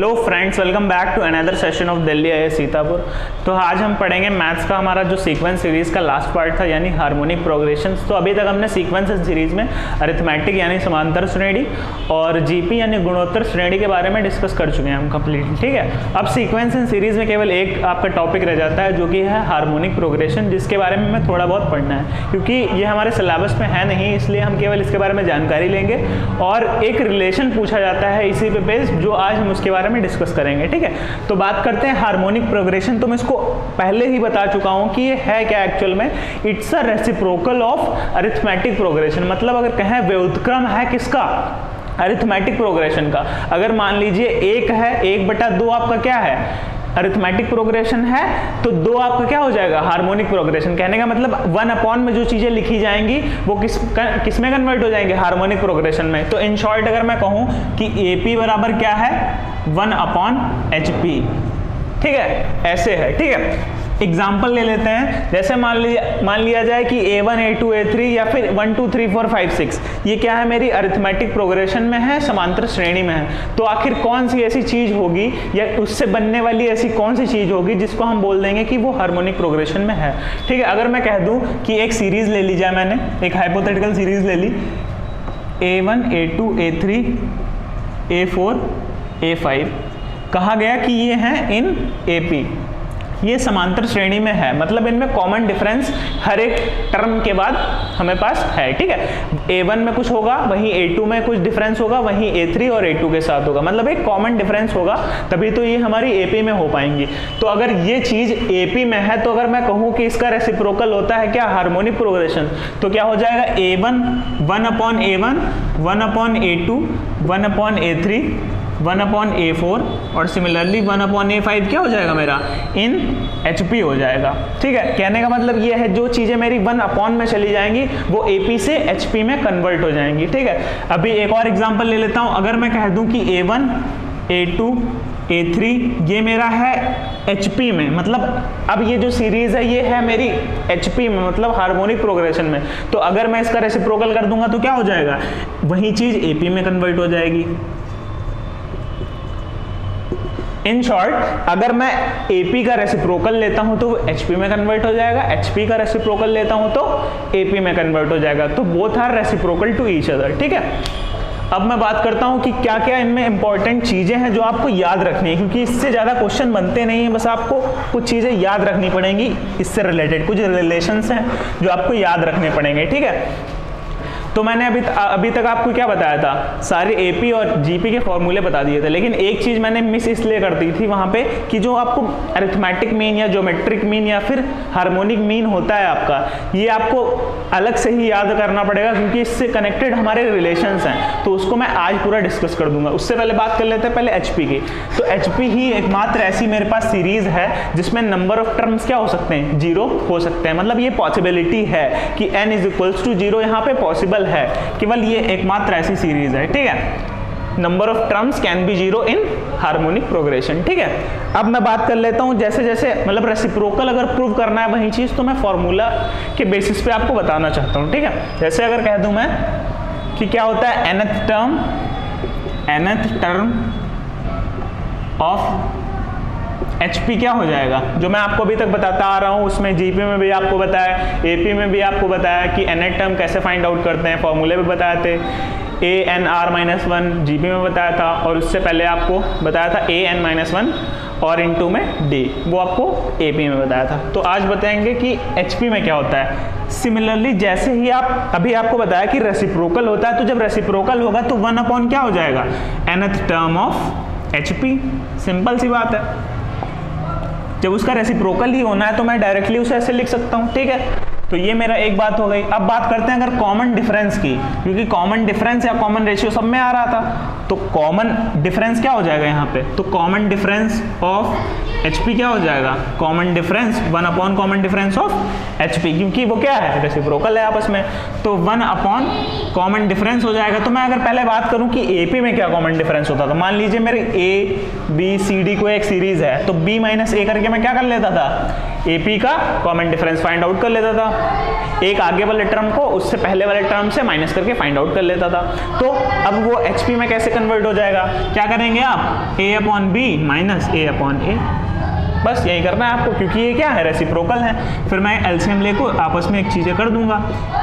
Hello friends, welcome back to another session of Delhi IIS Sitapur. तो आज हम पढ़ेंगे मैथ्स का हमारा जो सीक्वेंस सीरीज़ का लास्ट पार्ट था, यानी हार्मोनिक प्रोग्रेशंस। तो अभी तक हमने सीक्वेंस सीरीज़ में अरिथमेटिक यानी समांतर श्रेणी और जीपी यानी गुणोत्तर श्रेणी के बारे में डिस्कस कर चुके हैं हम कंप्लीटली। ठीक है, अब सीक्वेंस एंड सीरीज़ में केवल एक आपका टॉपिक रह जाता है जो कि है हार्मोनिक प्रोग्रेशन, जिसके बारे में हमें थोड़ा बहुत पढ़ना है क्योंकि ये हमारे सिलेबस में है नहीं, इसलिए हम केवल इसके बारे में जानकारी लेंगे और एक रिलेशन पूछा जाता है इसी पे बेस्ड, जो आज हम उसके बारे में डिस्कस करेंगे। ठीक है, तो बात करते हैं हार्मोनिक प्रोग्रेशन। तो मैं इसको पहले ही बता चुका हूं कि ये है क्या एक्चुअल में। It's a reciprocal of arithmetic progression, मतलब अगर कहें व्युत्क्रम है किसका, अरिथमेटिक प्रोग्रेशन का। अगर मान लीजिए 1 है, 1/2 आपका क्या है, अरिथमेटिक प्रोग्रेशन है, तो 2 आपका क्या हो जाएगा, हार्मोनिक प्रोग्रेशन। कहने का मतलब 1 में जो चीजें लिखी जाएंगी वो किस में कन्वर्ट हो जाएंगे, हार्मोनिक प्रोग्रेशन में। तो इन शॉर्ट अगर मैं कहूं कि AP बराबर क्या है, 1/HP। ठीक है, ऐसे है। ठीक है, एग्जाम्पल ले लेते हैं। जैसे मान लिया जाए कि A1 A2 A3 या फिर 1 2 3 4 5 6 ये क्या है, मेरी अरिथमेटिक प्रोग्रेशन में है, समांतर श्रेणी में है। तो आखिर कौन सी ऐसी चीज होगी या उससे बनने वाली ऐसी कौन सी चीज होगी जिसको हम बोल देंगे कि वो हार्मोनिक प्रोग्रेशन में है। ठीक है, अगर मैं कह दूं कि एक सीरीज ले ली जाए, मैंने एक हाइपोथेटिकल सीरीज ले ली, A1 A2 A3 A4 A5, कहा गया कि ये हैं इन AP, ये समांतर श्रेणी में है, मतलब इनमें कॉमन डिफरेंस हर एक टर्म के बाद हमें पास है। ठीक है, A1 में कुछ होगा, वहीं A2 में कुछ डिफरेंस होगा, वहीं A3 और A2 के साथ होगा, मतलब एक कॉमन डिफरेंस होगा, तभी तो ये हमारी AP में हो पाएंगी। तो अगर ये चीज AP में है, तो अगर मैं कहूँ कि इसका रेसिप्रोकल होता है क्या, हार्मोनिक प्रोग्रेशन, तो क्या हो जाएगा, A1 1/A1 1/A2 1/A3 1/A4 और सिमिलरली 1/A5 क्या हो जाएगा मेरा, इन HP हो जाएगा। ठीक है, कहने का मतलब ये है जो चीजें मेरी 1 में चली जाएंगी वो AP से HP में कन्वर्ट हो जाएंगी। ठीक है, अभी एक और एग्जांपल ले लेता हूं। अगर मैं कह दूं कि A1 A2 A3 ये मेरा है HP में, मतलब अब ये जो सीरीज है ये है मेरी HP में, मतलब हार्मोनिक प्रोग्रेशन में। तो अगर मैं इसका रेसिप्रोकल कर दूंगा तो क्या हो जाएगा, वही चीज AP में कन्वर्ट हो जाएगी। इन शॉर्ट, अगर मैं AP का रेसिप्रोकल लेता हूं तो वो HP में कन्वर्ट हो जाएगा, HP का रेसिप्रोकल लेता हूं तो AP में कन्वर्ट हो जाएगा। तो both are reciprocal to each other. ठीक है, अब मैं बात करता हूं कि क्या क्या इनमें इंपॉर्टेंट चीजें हैं जो आपको याद रखनी है, क्योंकि इससे ज्यादा क्वेश्चन बनते नहीं है, बस आपको कुछ चीजें याद रखनी पड़ेंगी इससे रिलेटेड, कुछ रिलेशंस हैं जो आपको याद रखने पड़ेंगे। ठीक है, तो मैंने अभी तक आपको क्या बताया था, सारे AP और GP के फॉर्मूले बता दिए थे, लेकिन एक चीज मैंने मिस इसलिए कर दी थी वहां पे कि जो आपको अरिथमेटिक मीन या ज्योमेट्रिक मीन या फिर हार्मोनिक मीन होता है आपका, ये आपको अलग से ही याद करना पड़ेगा क्योंकि इससे कनेक्टेड हमारे रिलेशंस हैं। तो उसको मैं आज पूरा डिस्कस कर दूंगा। उससे पहले बात कर लेते हैं पहले HP की। तो HP ही एकमात्र ऐसी मेरे पास सीरीज है जिसमें नंबर ऑफ टर्म्स क्या हो सकते हैं, 0 हो सकते हैं, मतलब ये पॉसिबिलिटी है कि n = 0 यहाँ पे पॉसिबल है, केवल ये एकमात्र ऐसी सीरीज है। ठीक है, number of terms can be 0 in harmonic progression. ठीक है, अब मैं बात कर लेता हूं जैसे जैसे मतलब रेसिप्रोकल अगर प्रूव करना है वही चीज, तो मैं फॉर्मूला के बेसिस पे आपको बताना चाहता हूं। ठीक है, जैसे अगर कह दूं मैं कि क्या होता है, nth टर्म ऑफ HP क्या हो जाएगा, जो मैं आपको अभी तक बताता आ रहा हूं, उसमें GP में भी आपको बताया, AP में भी आपको बताया कि nth टर्म कैसे फाइंड आउट करते हैं, फॉर्मूले भी बताए थे। AN_1 GP में बताया था, और उससे पहले आपको बताया था AN-1 और इनटू में D, वो आपको AP में बताया था। तो आज बताएंगे कि HP में क्या होता है। सिमिलरली जैसे ही अभी आपको बताया कि रेसिप्रोकल होता है, तो जब रेसिप्रोकल होगा तो 1/ क्या हो जाएगा, nth term of HP। Simple सी बात है, जब उसका रेसिप्रोकल ही होना है तो मैं डायरेक्टली उसे ऐसे लिख सकता हूं। ठीक है, तो ये मेरा एक बात हो गई। अब बात करते हैं अगर कॉमन डिफरेंस की, क्योंकि कॉमन डिफरेंस या कॉमन रेशियो सब में आ रहा था, तो कॉमन डिफरेंस क्या हो जाएगा यहाँ पे, तो कॉमन डिफरेंस ऑफ HP क्या हो जाएगा, common difference 1/ common difference of HP, क्योंकि वो क्या है, रेसिप्रोकल है आपस में, तो 1/ कॉमन डिफरेंस हो जाएगा। तो मैं अगर पहले बात करूं कि AP में क्या कॉमन डिफरेंस होता था, मान लीजिए मेरे A B C D को एक सीरीज है, तो B - A करके मैं क्या कर लेता था, AP का कॉमन डिफरेंस फाइंड आउट कर लेता था, एक आगे वाले टर्म को उससे पहले वाले टर्म से माइनस करके फाइंड आउट कर लेता था। तो अब वो HP में कैसे कन्वर्ट हो जाएगा, क्या करेंगे आप, A/B माइनस A/A, बस यही करना है आपको, क्योंकि ये क्या है, रेसिप्रोकल है। फिर मैं एलसीएम लेको आपस में एक चीज़ें कर दूंगा,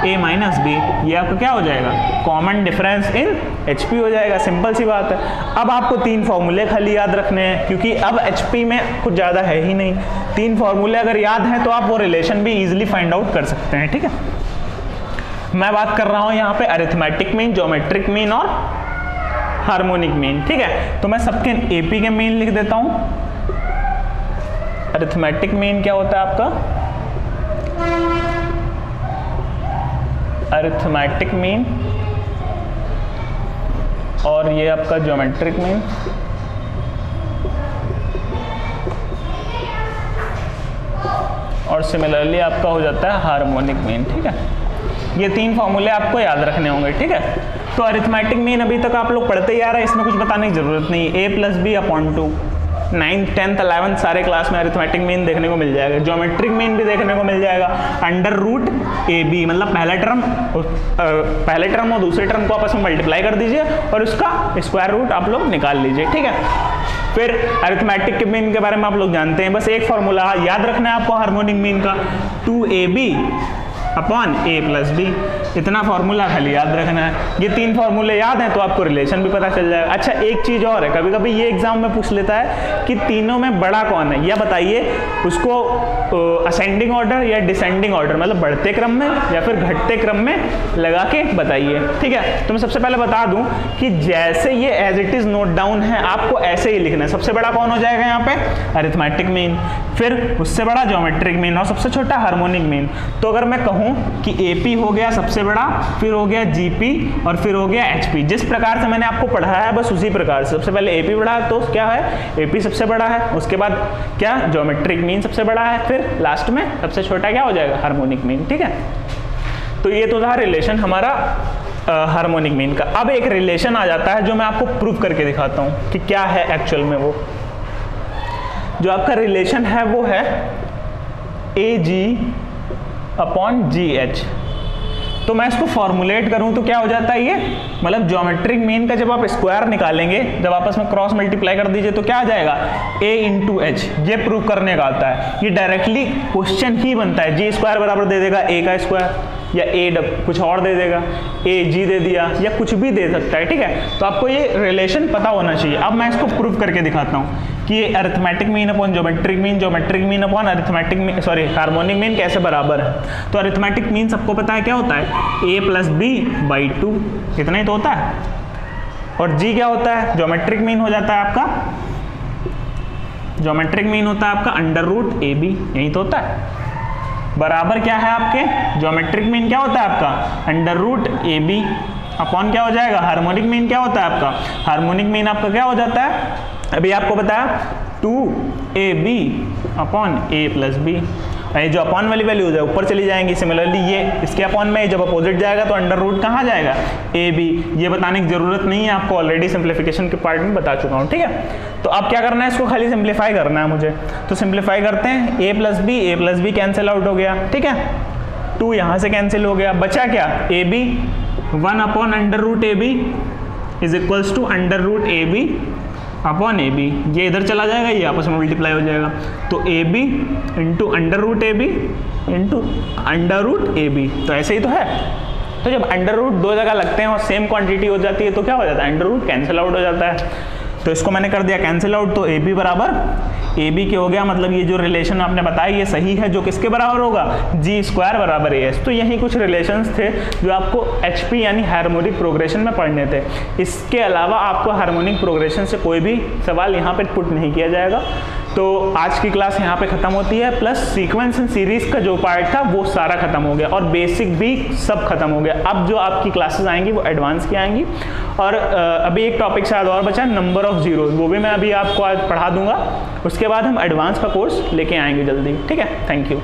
A माइनस B, ये आपका क्या हो जाएगा, कॉमन डिफरेंस इन HP हो जाएगा, सिंपल सी बात है। अब आपको 3 फॉर्मूले खाली याद रखने हैं, क्योंकि अब HP में कुछ ज़्यादा है ही नहीं। 3 फॉर्मूले अगर याद हैं तो आप वो रिलेशन भी ईजिली फाइंड आउट कर सकते हैं, ठीक है। मैं बात कर रहा हूँ यहाँ पे अरिथमेटिक मीन, ज्योमेट्रिक मीन और हार्मोनिक मीन, ठीक है। तो मैं सबके AP के मीन लिख देता हूँ। अरिथमेटिक मीन क्या होता है आपका, अरिथमेटिक मीन, और ये आपका ज्योमेट्रिक मीन, और सिमिलरली आपका हो जाता है हार्मोनिक मीन, ठीक है। ये 3 फॉर्मूले आपको याद रखने होंगे, ठीक है। तो अरिथमेटिक मीन अभी तक आप लोग पढ़ते ही आ रहे हैं, इसमें कुछ बताने की जरूरत नहीं। A+B/2, 9th 10th 11th सारे क्लास में अरिथमेटिक मीन देखने को मिल जाएगा। ज्योमेट्रिक मीन भी देखने को मिल जाएगा, √AB, मतलब पहले टर्म और दूसरे टर्म को आपस में मल्टीप्लाई कर दीजिए और उसका स्क्वायर रूट आप लोग निकाल लीजिए, ठीक है। फिर अरिथमेटिक मीन के बारे में आप लोग जानते हैं, बस एक फॉर्मूला याद रखना है आपको हार्मोनिक मीन का, 2AB/A+B, इतना फॉर्मूला खाली याद रखना है। ये 3 फॉर्मूले याद हैं तो आपको रिलेशन भी पता चल जाएगा। अच्छा, एक चीज़ और है, कभी कभी ये एग्जाम में पूछ लेता है कि तीनों में बड़ा कौन है, या बताइए उसको असेंडिंग ऑर्डर या डिसेंडिंग ऑर्डर, मतलब बढ़ते क्रम में या फिर घटते क्रम में लगा के बताइए, ठीक है। तो मैं सबसे पहले बता दूं कि जैसे ये as it is note down है आपको ऐसे ही लिखना है। सबसे बड़ा कौन हो जाएगा यहाँ पे, अरिथमेटिक मीन, फिर उससे बड़ा ज्योमेट्रिक मीन और सबसे छोटा हार्मोनिक मीन। तो अगर मैं कहूँ कि AP हो गया सबसे बड़ा, फिर हो गया GP और फिर हो गया HP, जिस प्रकार से मैंने आपको पढ़ाया है बस उसी प्रकार से। सबसे पहले AP बड़ा तो क्या है, AP सबसे बड़ा है, उसके बाद क्या, ज्योमेट्रिक मीन सबसे बड़ा है, फिर लास्ट में सबसे छोटा क्या हो जाएगा, हार्मोनिक मीन, ठीक है। तो ये तो था रिलेशन हमारा हार्मोनिक मीन का। अब एक रिलेशन आ जाता है जो मैं आपको प्रूव करके दिखाता हूँ कि क्या है एक्चुअल में। वो जो आपका रिलेशन है वो है AG/GH। तो मैं इसको फॉर्मुलेट करूं तो क्या हो जाता है ये, मतलब ज्योमेट्रिक मीन का जब आप स्क्वायर निकालेंगे, जब आपस में क्रॉस मल्टीप्लाई कर दीजिए तो क्या आ जाएगा, A/H। ये प्रूव करने का आता है, ये डायरेक्टली क्वेश्चन ही बनता है। G स्क्वायर बराबर दे देगा A का स्क्वायर, या कुछ और दे देगा, AG दे दिया, या कुछ भी दे सकता है, ठीक है। तो आपको ये रिलेशन पता होना चाहिए। अब मैं इसको प्रूव करके दिखाता हूँ कि arithmetic mean upon geometric mean, geometric mean upon arithmetic mean, sorry harmonic mean कैसे बराबर है। तो अरिथमेटिक मीन सबको पता है क्या होता है, A+B/2, इतना ही तो होता है। और G क्या होता है, ज्योमेट्रिक मीन हो जाता है आपका, ज्योमेट्रिक मीन होता है आपका √AB, यही तो होता है। बराबर क्या है आपके, ज्योमेट्रिक मीन क्या होता है आपका, √AB अपॉन क्या हो जाएगा, हार्मोनिक मीन क्या होता है आपका, हार्मोनिक मीन आपका क्या हो जाता है, अभी आपको बताया 2AB/A+B। ये जो अपॉन वाली वैल्यूज है ऊपर चली जाएंगी, सिमिलरली ये इसके अपॉन में जब अपोजिट जाएगा तो √ कहाँ जाएगा, AB। ये बताने की जरूरत नहीं है आपको, ऑलरेडी सिंप्लीफिकेशन के पार्ट में बता चुका हूँ, ठीक है। तो अब क्या करना है, इसको खाली सिंप्लीफाई करना है मुझे। तो सिंप्लीफाई करते हैं, A+B कैंसिल आउट हो गया, ठीक है। 2 यहाँ से कैंसिल हो गया, बचा क्या, AB, 1/√AB is equals to √AB/AB। ये इधर चला जाएगा, ये आपस में मल्टीप्लाई हो जाएगा। तो AB इंटू √AB, तो ऐसे ही तो है। तो जब √ 2 जगह लगते हैं और सेम क्वांटिटी हो जाती है तो क्या हो जाता है, √ कैंसिल आउट हो जाता है। तो इसको मैंने कर दिया कैंसिल आउट, तो AB बराबर AB के हो गया, मतलब ये जो रिलेशन आपने बताया ये सही है, जो किसके बराबर होगा, G स्क्वायर बराबर AS। तो यही कुछ रिलेशंस थे जो आपको HP यानी हार्मोनिक प्रोग्रेशन में पढ़ने थे। इसके अलावा आपको हार्मोनिक प्रोग्रेशन से कोई भी सवाल यहाँ पे पुट नहीं किया जाएगा। तो आज की क्लास यहाँ पे ख़त्म होती है, प्लस सीक्वेंस एंड सीरीज का जो पार्ट था वो सारा खत्म हो गया और बेसिक भी सब खत्म हो गया। अब जो आपकी क्लासेस आएंगी वो एडवांस की आएंगी। और अभी एक टॉपिक शायद और बचा, नंबर ऑफ जीरोज, वो भी मैं अभी आपको आज पढ़ा दूंगा। उसके बाद हम एडवांस का कोर्स लेके आएंगे जल्दी, ठीक है। Thank you.